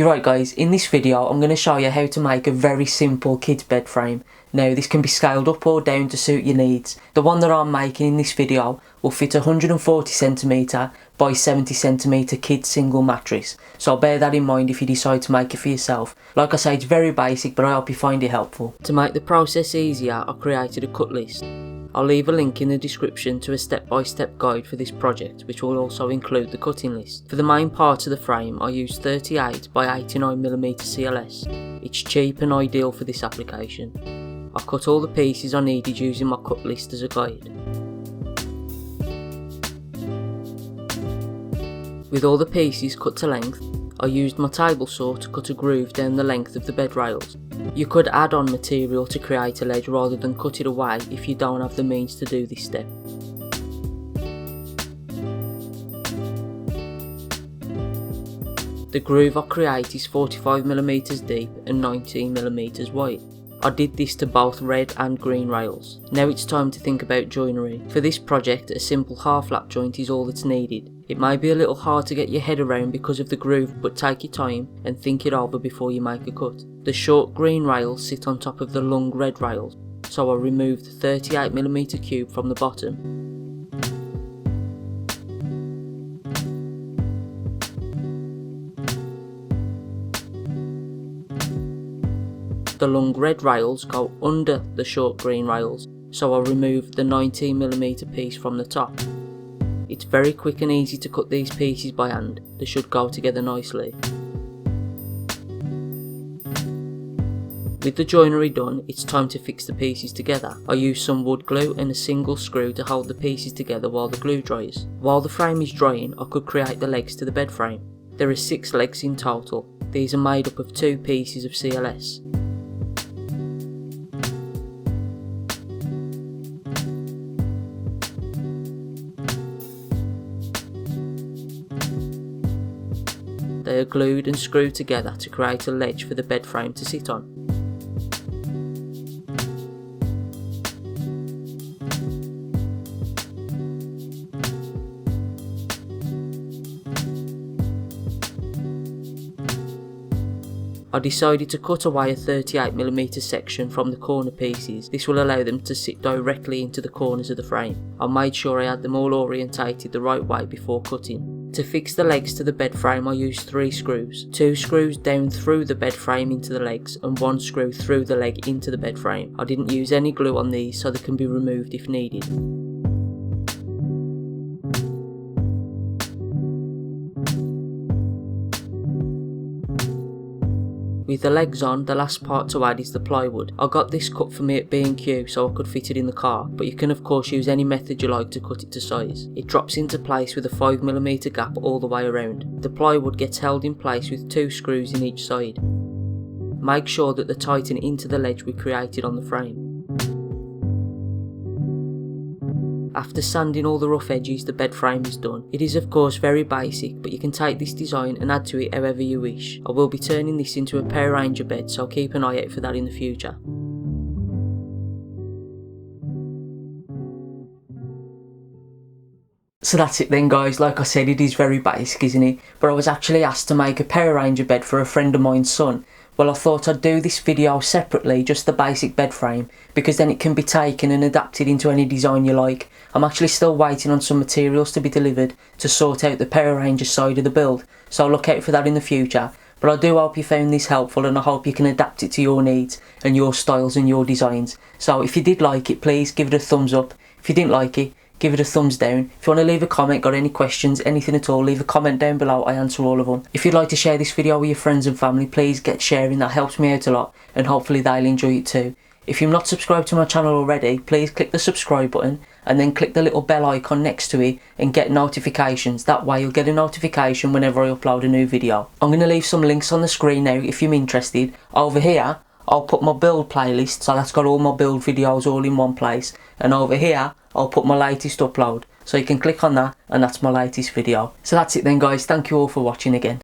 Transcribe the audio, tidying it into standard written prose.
You're right guys, in this video I'm going to show you how to make a very simple kids bed frame. Now this can be scaled up or down to suit your needs. The one that I'm making in this video will fit a 140cm by 70cm kids single mattress. So bear that in mind if you decide to make it for yourself. Like I say, it's very basic, but I hope you find it helpful. To make the process easier, I created a cut list. I'll leave a link in the description to a step-by-step guide for this project, which will also include the cutting list. For the main parts of the frame, I used 38 by 89mm CLS. It's cheap and ideal for this application. I cut all the pieces I needed using my cut list as a guide. With all the pieces cut to length, I used my table saw to cut a groove down the length of the bed rails. You could add on material to create a ledge rather than cut it away if you don't have the means to do this step. The groove I create is 45mm deep and 19mm wide. I did this to both red and green rails. Now it's time to think about joinery. For this project, a simple half lap joint is all that's needed. It may be a little hard to get your head around because of the groove, but take your time and think it over before you make a cut. The short green rails sit on top of the long red rails, so I removed the 38mm cube from the bottom. The long red rails go under the short green rails, so I removed the 19mm piece from the top. It's very quick and easy to cut these pieces by hand. They should go together nicely. With the joinery done, it's time to fix the pieces together. I used some wood glue and a single screw to hold the pieces together while the glue dries. While the frame is drying, I could create the legs to the bed frame. There are 6 legs in total. These are made up of 2 pieces of CLS. They are glued and screwed together to create a ledge for the bed frame to sit on. I decided to cut away a 38mm section from the corner pieces. This will allow them to sit directly into the corners of the frame. I made sure I had them all orientated the right way before cutting. To fix the legs to the bed frame, I used 3 screws. 2 screws down through the bed frame into the legs and 1 screw through the leg into the bed frame. I didn't use any glue on these, so they can be removed if needed. With the legs on, the last part to add is the plywood. I got this cut for me at B&Q so I could fit it in the car, but you can of course use any method you like to cut it to size. It drops into place with a 5mm gap all the way around. The plywood gets held in place with 2 screws in each side. Make sure that they tighten into the ledge we created on the frame. After sanding all the rough edges, the bed frame is done. It is of course very basic, but you can take this design and add to it however you wish. I will be turning this into a Power Ranger bed, so keep an eye out for that in the future. So that's it then guys, like I said, it is very basic, isn't it? But I was actually asked to make a Power Ranger bed for a friend of mine's son. Well, I thought I'd do this video separately, just the basic bed frame, because then it can be taken and adapted into any design you like. I'm actually still waiting on some materials to be delivered to sort out the Power Ranger side of the build, so look out for that in the future. But I do hope you found this helpful, and I hope you can adapt it to your needs and your styles and your designs. So if you did like it, please give it a thumbs up. If you didn't like it, give it a thumbs down. If you want to leave a comment, got any questions, anything at all, leave a comment down below, I answer all of them. If you'd like to share this video with your friends and family, please get sharing, that helps me out a lot, and hopefully they'll enjoy it too. If you're not subscribed to my channel already, please click the subscribe button and then click the little bell icon next to it and get notifications. That way you'll get a notification whenever I upload a new video. I'm going to leave some links on the screen now if you're interested. Over here I'll put my build playlist, so that's got all my build videos all in one place, and over here I'll put my latest upload, so you can click on that and that's my latest video. So that's it then guys, thank you all for watching again.